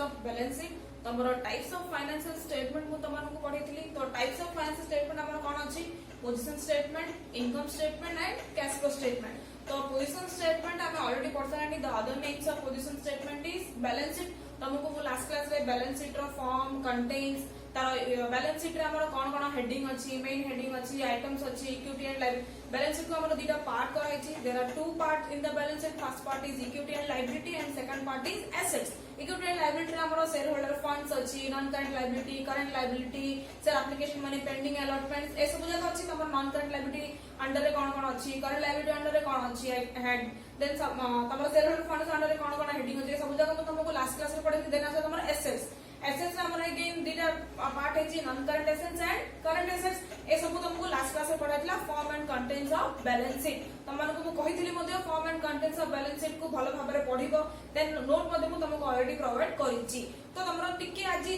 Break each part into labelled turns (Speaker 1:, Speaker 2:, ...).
Speaker 1: Of balance sheet तमरो types of financial statement मु तमन को पढैथिली तो टाइप्स ऑफ फाइनेंशियल स्टेटमेंट हमर कोन अछि position statement income statement and cash flow statement तो पोजीशन स्टेटमेंट हमें ऑलरेडी पढ़सानी the other names of position statement is balance sheet तुमको मु लास्ट क्लास रे बैलेंस शीट रो फॉर्म कंटेन्स तार बैलेंस शीट रे हमर कोन कोन हेडिंग अछि मेन हेडिंग अछि आइटम्स अछि equity and liability balance sheet को हमर दुटा पार्ट करा अछि there are two part in the balance sheet first part is equity and liability and second part is assets equity and liability रे हमर share holder funds अछि non current liability share application money pending allotments ए सब जगह अछि हमर non current liability under रे कोन कोन अछि करंट लायबिलिटी अंडर रे कोन अछि हेड देन हमर शेयर होल्डर फंड्स अंडर रे कोन कोन हेडिंग अछि सब जगह तुमको लास्ट क्लास रे पढैछि देन आसे हमर एसेट्स एसेट्स हमर अगेन दीटा पार्ट है non current assets and current assets ए सब तुमको लास्ट क्लास रे पढाइतला form and contents of balance sheet तुमनको मु कहितली मध्ये form and contents of balance sheet को भलो भाबरे पढिबो देन नोट मध्ये मु तुमको ऑलरेडी प्रोवाइड करिछि तो तुमरो टिके आज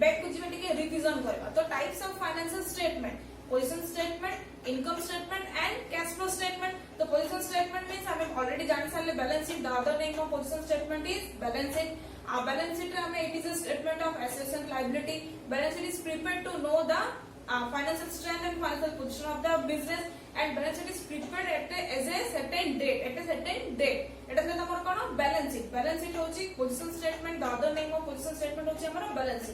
Speaker 1: बैक को जिमे टिके रिवीजन करबा तो types of financial statement position statement income statement and cash flow statement तो पोजीशन स्टेटमेंट मींस हमें ऑलरेडी जान साले balance sheet the other name of position statement is balance sheet balance sheet हमें it is a statement of assets and liability balance sheet is prepared to know the financial strength and financial position of the business and balance sheet is prepared at a certain date এটা হলো তোমার কোন balance sheet হচ্ছে position statement the other name of position statement হচ্ছে আমার balance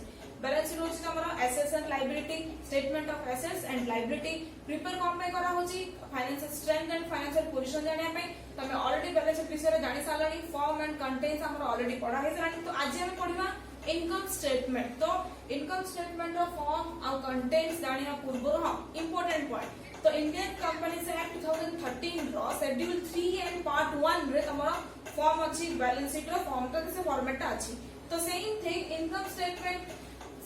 Speaker 1: sheet হচ্ছে তোমার assets and liability statement of assets and liability prepare কোন পাই করা হচ্ছে financial strength and financial position জানিয়া পাই তুমি অলরেডি balance sheet বিষয়ে জানি সালানি form and contains আমরা অলরেডি পড়া হই সালানি তো আজ আমি পড়িবা इनकम स्टेटमेंट तो इनकम स्टेटमेंट रो फॉर्म और कंटेंट्स जानिया पूर्व हां इंपोर्टेंट पॉइंट तो इंडियन कंपनीज एक्ट 2013 रो शेड्यूल 3 एंड पार्ट 1 रे तमरा फॉर्म अछि बैलेंस शीट रो फॉर्म का से फॉर्मेट अछि तो same thing income statement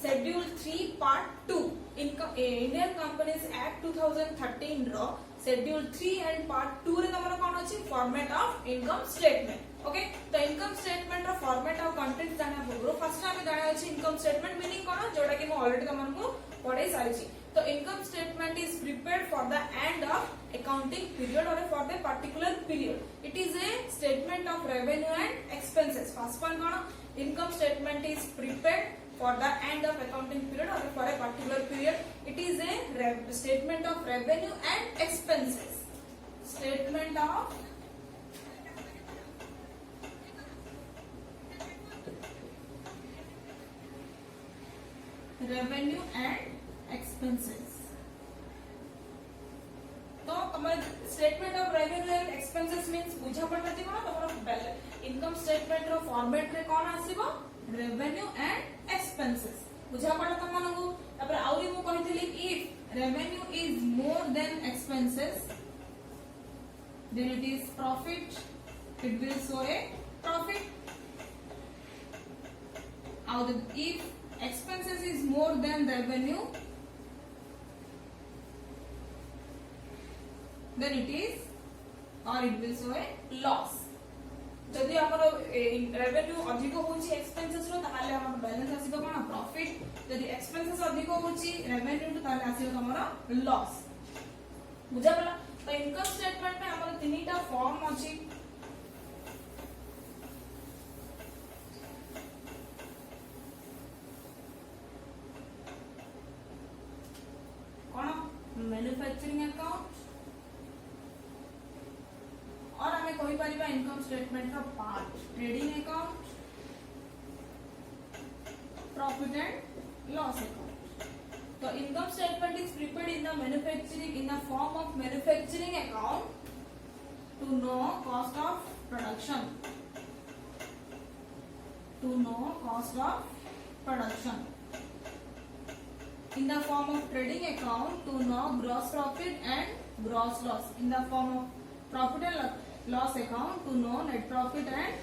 Speaker 1: schedule 3 part 2 income Indian companies act 2013 रो शेड्यूल 3 एंड पार्ट 2 रे तमरा कोन अछि format of income statement okay तो इनकम स्टेटमेंट रो फॉर्मेट और कंटेंट जाना पूर्व फर्स्ट हमें जाना अछि इनकम स्टेटमेंट मीनिंग कोन जोटा कि मैं ऑलरेडी तुमको पढ़ाई सारी छी तो income statement is prepared for the end of accounting period or for the particular period it is a statement of revenue and expenses first point कोन income statement is prepared for the end of accounting period or for a particular period it is a statement of revenue and expenses statement of revenue and expenses तो हमारे statement of revenue and expenses means बुझा पड़ती कोन तमरो income statement रो format रे कोन आसीबो रेवेन्यू एंड एक्सपेंसेस बुझा पड़ा तमनको तापर आउरी मु कहितली if revenue is more than expenses then it is profit it will show a profit or if expenses is more than revenue then it is or it will show a loss जदि हमर revenue अधिक होची expenses रो ताले हमर balance आसीबो कोन profit जदि expenses अधिक होची revenue तो ताले आसीबो हमर लॉस बुझा पला तो इनकम स्टेटमेंट में हमर तीनटा फॉर्म अछि मैन्युफैक्चरिंग अकाउंट और हमें कोई परिबा इनकम स्टेटमेंट का part trading account profit and loss account तो income statement is prepared in the manufacturing in the form of manufacturing account to know cost of production in the form of trading account to know gross profit and gross loss in the form of profit and loss account to know net profit and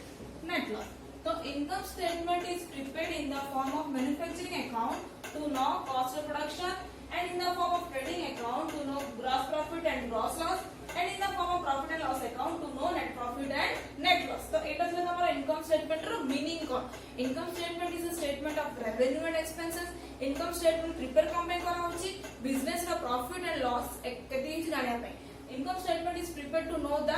Speaker 1: net loss so income statement is prepared in the form of manufacturing account to know cost of production and in the form of trading account to know gross profit and gross loss and in the form of profit and loss account to know net profit and net loss so eta is our income statement ro meaning kon income statement is a statement of revenue and expenses income statement prepare कम करा होची business रो profit and loss केते ही जानिया पे income statement is prepared to know the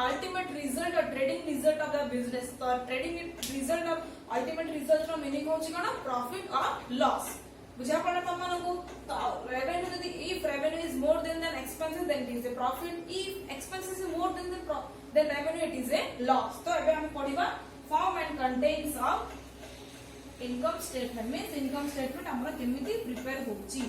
Speaker 1: ultimate result or trading result of the the business तो trading result or ultimate result रो मीनिंग होची कोन प्रॉफिट और लॉस बुझा पड़ा तमनको तो रेवेन्यू यदि if revenue is more than expenses then it is a profit if expenses is more than revenue it is a loss तो एबे हम पढिबा form and contents of income statement means income statement हमरा केमिति prepare होची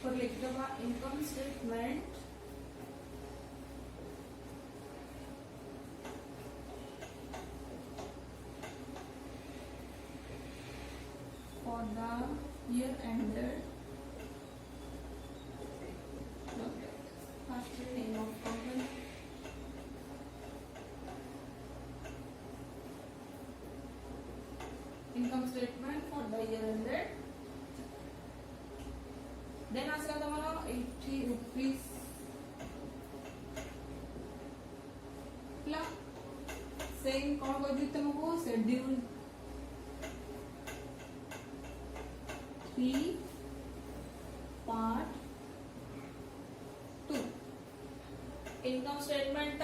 Speaker 1: पर लिख दबा income statement for the year ended first name of company income statement for the year ended then asla tamara 80 rupees plus same कौन कर दी तुमको schedule 3 part 2 income statement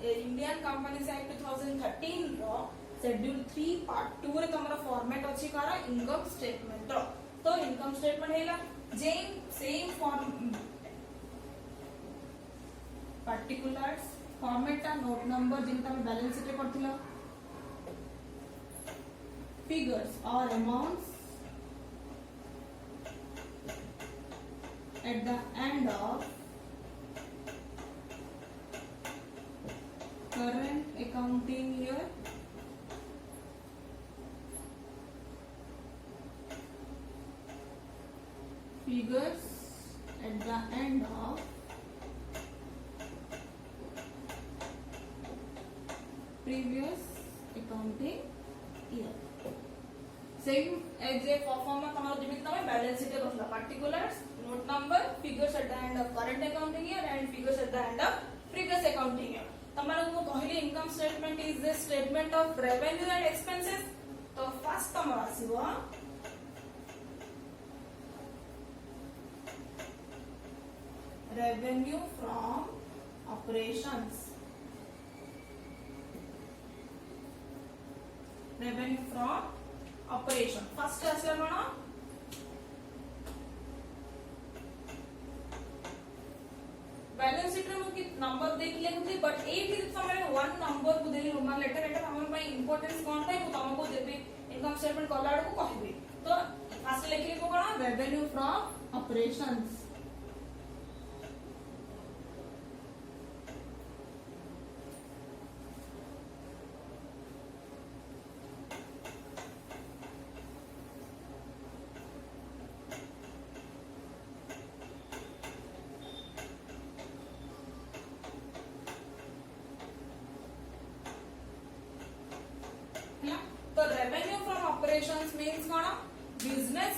Speaker 1: Indian companies act 2013 रो शेड्यूल 3 पार्ट 2 रे तमरा format अछि कारा income statement रो तो income statement हेला same form particulars format ता note number जिन तमे बैलेंस शीट रे करथिला फिगर्स और amounts at the end of current accounting year figures at the end of previous accounting year same as a form में तमारो जेमिति तमे balance sheet करथला particulars note number figures at the end of current accounting year and figures at the end of previous accounting year तमरो को कहली income statement is the statement of revenue and expenses तो first तमरो आसीबो revenue from operations revenue from operation first आसला कोन balance sheet रे मु कि नंबर देख लेखुथि बट एठी समय वन नंबर को देली रोमान लेटर एटा हमर पई इंपोर्टेंस कोन थाय मु तमको देबी इनकम स्टेटमेंट कला को कहबी तो फर्स्ट लिखली को कोन रेवेन्यू फ्रॉम ऑपरेशंस तो revenue from operations means cone business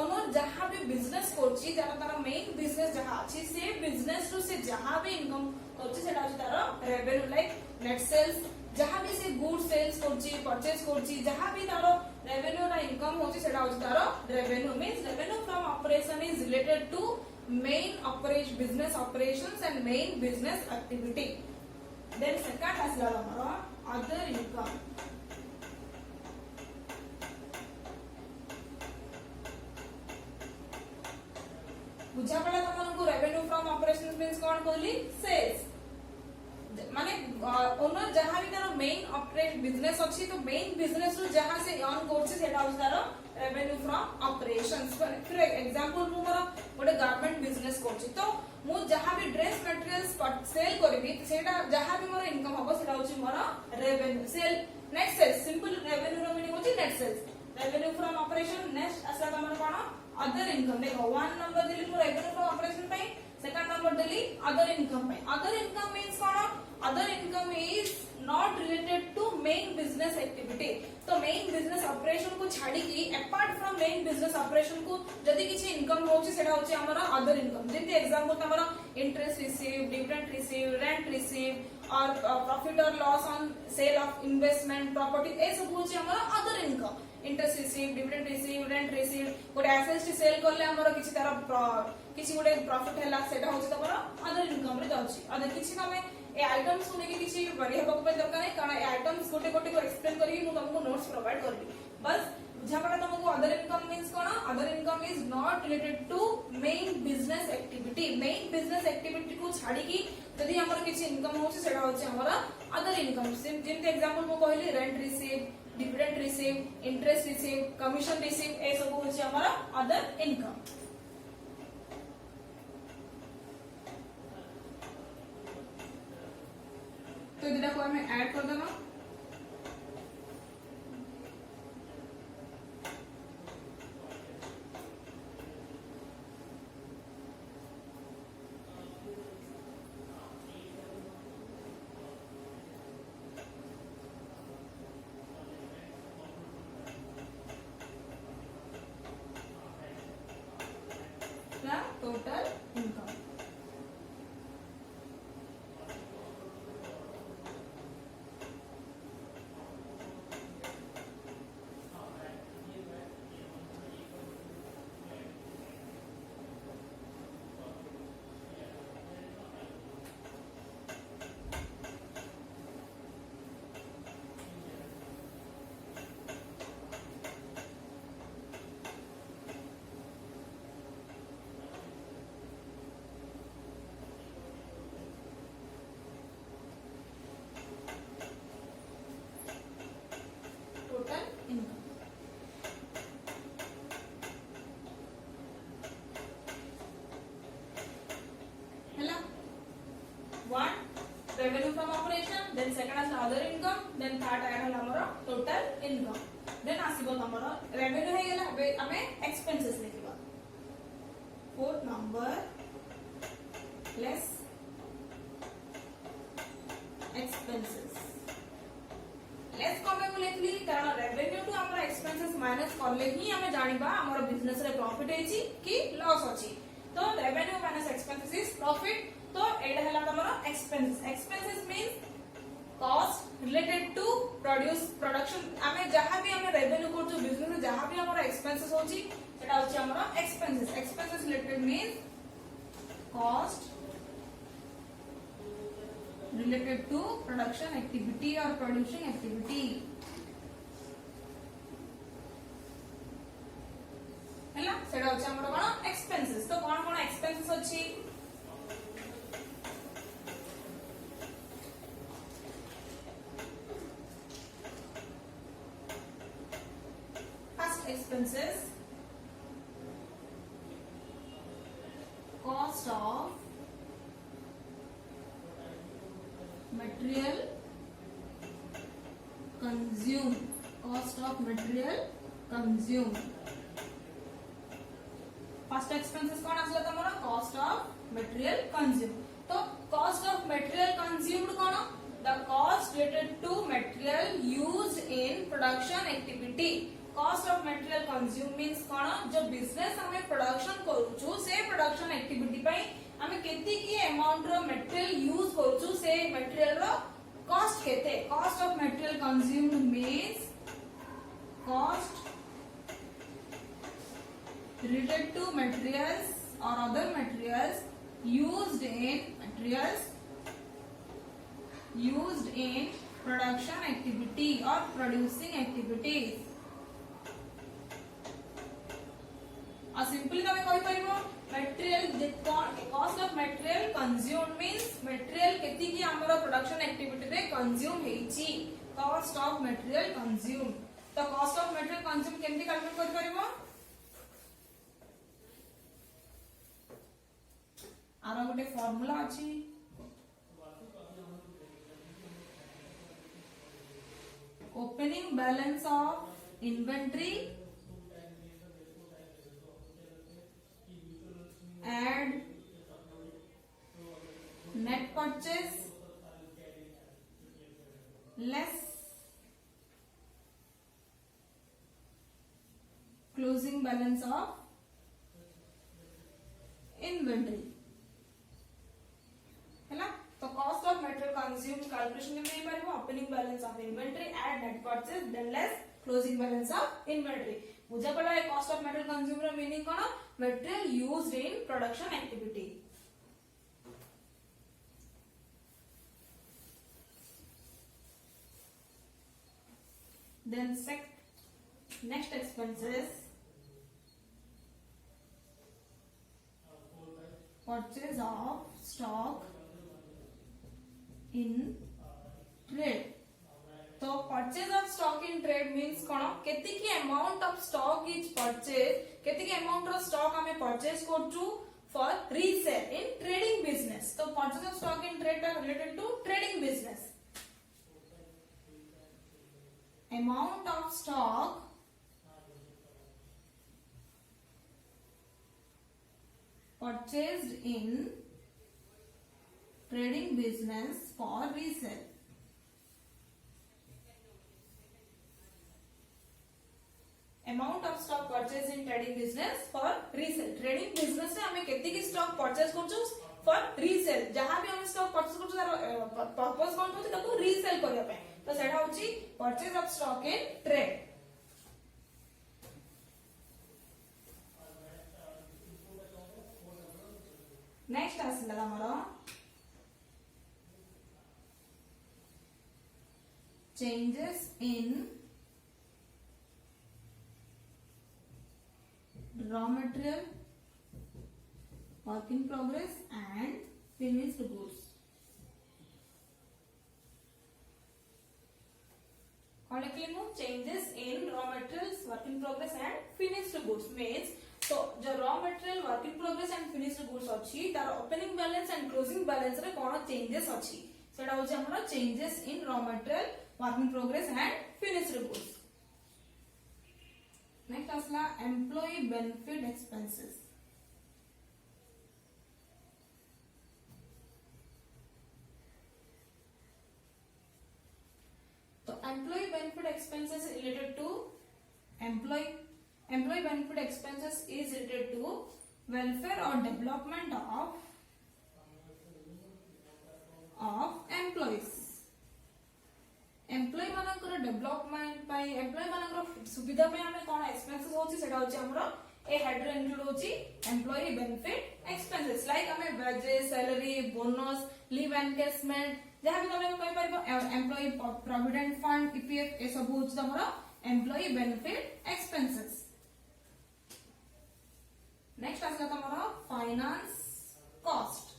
Speaker 1: owner जहां भी बिजनेस करछि जरा तार मेन बिजनेस जहां अछि से बिजनेस रु से जहां भी इनकम करछि सेटा अछि तार रेवेन्यू लाइक नेट सेल्स जहां भी से गुड सेल्स करछि परचेज करछि जहां भी तार रेवेन्यू रा इनकम होछि सेटा अछि तार revenue means revenue from operation is related to main operation business operations and main business activity then second आसला हमरो other income बुझा पड़ा तमनको रेवेन्यू फ्रॉम ऑपरेशंस मींस कोन कहली सेल्स माने ओनर जहां भी तार मेन ऑपरेट बिजनेस अछि तो मेन बिजनेस रु जहां से अर्न करछि सेटा अछि तार revenue from operations for example मु मोर गोटे गारमेंट बिजनेस करछि तो मु जहां भी ड्रेस मटेरियल्स सेल करबी सेटा जहां भी मोर इनकम हबो सेटा होछि मोर revenue sale net sales simple revenue रो मीनिंग होछि net sales revenue from operation next आसा तमर कोन अदर इनकम देखो वन नंबर दिली मु रेवेन्यू फ्रॉम ऑपरेशन पे सेकंड नंबर दिली अदर इनकम पे अदर इनकम मींस कोन other income is not related to main business activity तो मेन बिजनेस ऑपरेशन को छाड़ी की apart from main business operation को जदी किछि इनकम होछि सेटा होछि हमरा अदर इनकम जेंति एग्जांपल हमरा interest receive dividend receive rent receive और profit or loss on sale of investment property ए सब होछि हमरा other income interest receive, dividend receive, rent receive, गोटे एसेट सेल करले हमर किछि तार किछि गोटे प्रॉफिट हैला सेटा होछि तमर अदर इनकम रे जाउछि। अदर किछि तमे ए आइटम्स को लेके किछि बढिया बक पे दरकार नै, कारण ए आइटम्स गोटे गोटे को एक्सप्लेन करी मु तुमको नोट्स प्रोवाइड करबी। बस बुझापड़ा तुमको अदर इनकम मींस कोन? Other income is not related to main business activity. Main business activity को छाडी की यदि हमर किछि इनकम होछि सेटा होछि हमर अदर इनकम। जेमते एग्जांपल मु कहली rent receive, dividend receive, interest receive, commission receive, ए सब होछि हमर अदर इनकम। तो इधर को हमें ऐड कर देना। Total income revenue from operation, then second as other income, then third oil हमर total income, then आसीबो हमर revenue हे गेला। बे हमें expenses लिखिबा। fourth number less expenses। less कमे को लिखली कारण revenue टू हमर expenses minus करले ही हमें जानिबा हमर बिजनेस रे प्रॉफिट हेची कि लॉस अछि। तो revenue minus expenses is profit। तो एडा हला तमरो expenses. Expenses means cost related to production. हमें जहां भी हमें रेवेन्यू करछु बिजनेस में जहां भी हमारा एक्सपेंसेस होची सेटा होची हमारा expenses. Expenses related means cost related to production activity और प्रोड्यूसिंग एक्टिविटी हला सेटा होची हमरो कोन एक्सपेंसेस। तो कोन कोन एक्सपेंसेस होची? expenses, cost of material consumed, cost of material consumed। First expenses कौन आसला तमरा? Cost of material consumed. तो कॉस्ट ऑफ मटेरियल कंज्यूम्ड कौन? The cost related to material used in production activity. Cost of material consume means कोन? जो business हमें production करूछु से production activity पई हमें केति की अमाउंट रो मटेरियल यूज करूछु से मटेरियल रो कॉस्ट केते। Cost of material consumed means cost related to materials or other materials used in production activity or producing activities। और सिंपली तमे कहि परिबो material cost of material consumed means material केति की हमरो production activity रे consume हेची। Cost of material consume. तो कॉस्ट ऑफ मटेरियल कंज्यूम केमति कैलकुलेट करि परिबो? आरो गोटे फार्मूला अछि। Opening balance of inventory add net purchase less closing balance of inventory है ना। तो cost of material consume calculation में नहीं पारिबो opening balance of inventory add net purchase then less closing balance of inventory बुझा पड़ा है कॉस्ट ऑफ मेटेरियल कंज्यूम रो मीनिंग कोन material used in production activity then next expenses purchase of stock in trade तो purchase of stock in trade means कोन केति की amount of stock is purchased केति की amount of stock हमें purchase करचू for resale in trading business तो purchase of stock in trade are related to trading business amount of stock purchased in trading business for resale amount of stock purchased in trading business for resale trading business से हमें कितनी की stock purchase करचू for resale जहां भी हम stock purchase करचू तार purpose कोन होती ताको resale करिया पे तो सेटा होची purchase of stock in trade next आसला हमरो changes in raw material work in progress and finished goods changes in raw materials work in progress and finished goods means तो जो raw material work in progress and finished goods अछि तार opening balance and closing balance रे कोन changes अछि सेटा होछि हमर changes in raw material work in progress and finished goods next असला employee benefit expenses तो employee benefit expenses related to employee benefit expenses is related to welfare or development of employees employee मानकर development पाई employ मानकर सुविधा पे हमें कोन expenses होची सेटा होची हमरो ए हेडर इंक्लूड होची एम्प्लॉयी बेनिफिट एक्सपेंसेस लाइक हमें wages salary bonus leave encashment जहां भी तमे कहि परबो एम्प्लॉयी प्रोविडेंट फंड ईपीएफ ए सब होची हमरो एम्प्लॉयी बेनिफिट एक्सपेंसेस नेक्स्ट आसला तमरो finance cost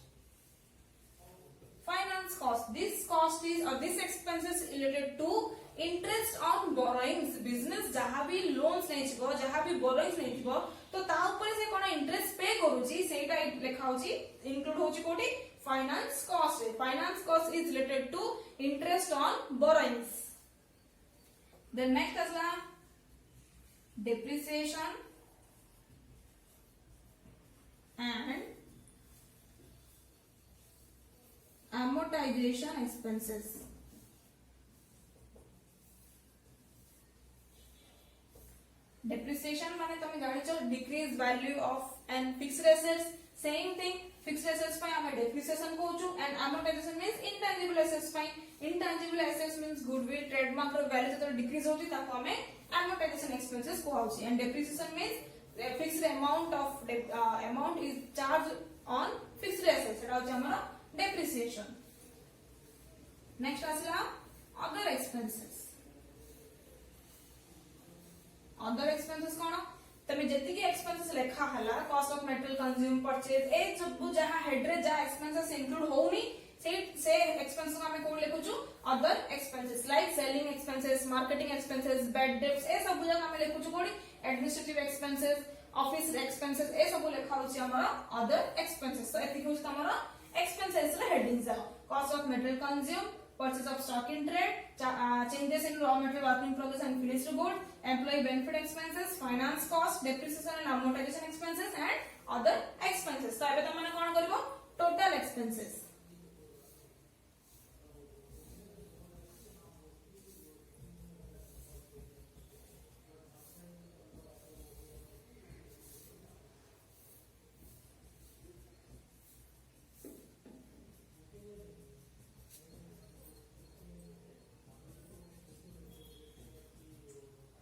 Speaker 1: finance cost this cost is or this expenses related to interest on borrowings business jaha bhi loans nei chibo jaha bhi borrowings nei chibo to ta upare se kona interest pay karuchi seita lekha hochi include hochi koti finance cost is related to interest on borrowings then next asla depreciation and amortization expenses depreciation माने तमे जानि छ decrease value of an fixed assets same thing fixed assets पे हमें depreciation कहूछु and amortization means intangible assets पे intangible assets means goodwill trademark रो value जतो decrease होची ताको हमें amortization expenses कहूछि and depreciation means a fixed amount of amount is charged on fixed assets एटा होछि हमर depreciation next asla other expenses कोन तमे जति की एक्सपेंसेस लेखा हला cost of material consume purchase a सब जहां हेड रे जा एक्सपेंसेस इंक्लूड होउनी से एक्सपेंसेस को हमें कोन लेखुछु other expenses like selling expenses marketing expenses bad debts ए सब जगह हमें लेखुछु कोडी एडमिनिस्ट्रेटिव एक्सपेंसेस ऑफिस एक्सपेंसेस ए सब लेखा होछि हमरा अदर एक्सपेंसेस तो एति होछि हमरा expenses रे headings are cost of material consumed purchase of stock in trade changes in raw material work in progress and finished goods employee benefit expenses finance cost depreciation and amortization expenses and other expenses तो एबे त माने कोन करबो total expenses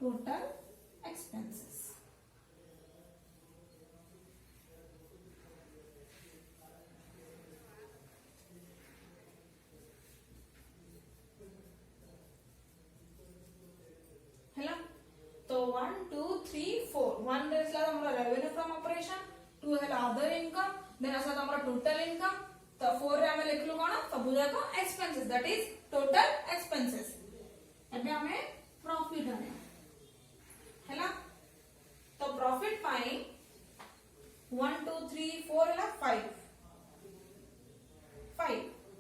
Speaker 1: total expenses. ହେଲା तो 1 2 3 4 1 रे इसला हमरा revenue from operation 2 है अदर इनकम देन असला हमरा टोटल इनकम तो 4 रे हमें लिखलु कोन सब जाको expenses that is total expenses एबे हमें प्रॉफिट आने हैला तो प्रॉफिट पाई 1 2 3 4 हैला 5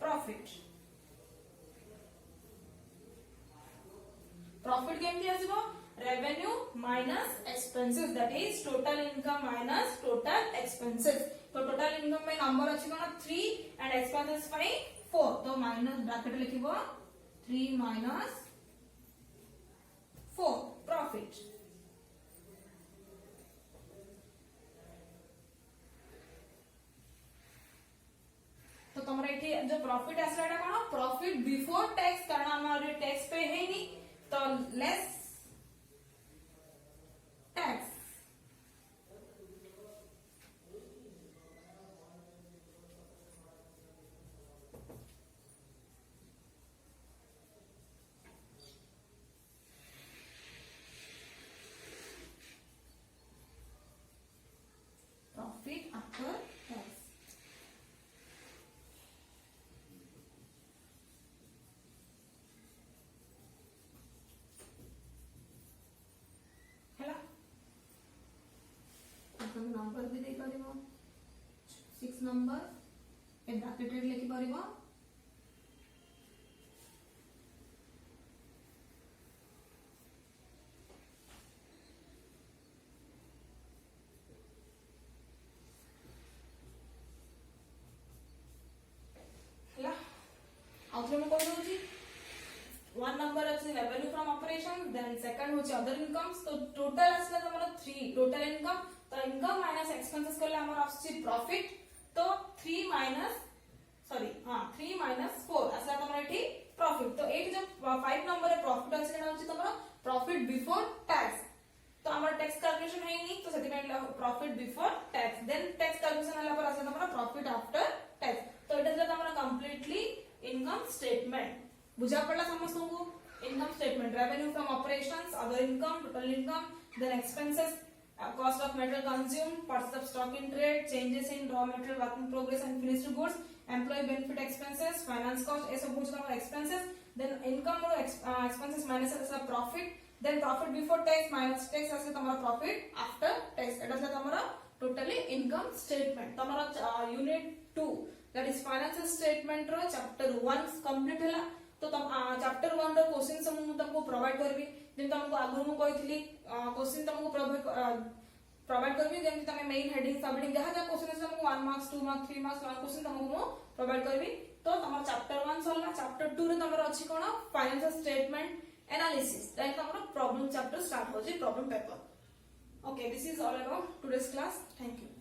Speaker 1: प्रॉफिट प्रॉफिट केमती आसीबो revenue minus expenses that is total income minus total expenses तो टोटल इनकम में नंबर अछि कोन 3 एंड एक्सपेंसेस पाई 4 तो माइनस ब्रैकेट लिखिबो 3 माइनस 4 प्रॉफिट तो तुमरे एठी जो प्रॉफिट आसलाटा कोन प्रॉफिट बिफोर टैक्स कारण हमारे टैक्स पे है नहीं तो less tax profit after tax हैला अपन नंबर भी दे परिबो 6 नंबर ए ब्रैकेट रे लिखि परिबो हैला आउथरे में कोन होची वन नंबर अछि revenue from operation then second होची अदर इनकम्स तो टोटल असला हमर 3 टोटल इनकम तो इनकम माइनस एक्सपेंसेस करले हमर आछि प्रॉफिट तो 3 माइनस 4 असला हमर एठी प्रॉफिट तो एठी जो 5 नंबर रे प्रॉफिट अछि केना होची हमर प्रॉफिट बिफोर टैक्स तो हमर टैक्स कैलकुलेशन है नहीं तो सेति पे profit before tax then tax calculation हला पर असला हमर प्रॉफिट आफ्टर टैक्स तो एटा हमर कंप्लीटली इनकम स्टेटमेंट बुझा पड़ला समस्त को income statement revenue from operations other income total income then expenses cost of metal consumed purchase of stock in trade changes in raw material work in progress and finished goods employee benefit expenses finance cost ये सब कुछ हमारा expenses then income और expenses minus as profit then profit before tax minus tax as हमारा profit after tax एटा से हमारा totally income statement हमारा unit 2 that is financial statement row chapter 1 complete हला तो तुम चैप्टर 1 रो क्वेश्चन सब मु तुमको प्रोवाइड करबी जेम तुमको आगु मु कहितली क्वेश्चन तुमको प्रोवाइड करबी जेम तुम मेन हेडिंग सब हेडिंग जहा जहा क्वेश्चन से तुमको 1 मार्क्स 2 मार्क्स 3 मार्क्स वाला क्वेश्चन तुमको मु प्रोवाइड करबी तो तुम चैप्टर 1 सरला चैप्टर 2 रे तुमर अछि कोन फाइनेंशियल स्टेटमेंट एनालिसिस दैट तुमर प्रॉब्लम चैप्टर स्टार्ट हो जे problem paper okay this is all about today's class thank you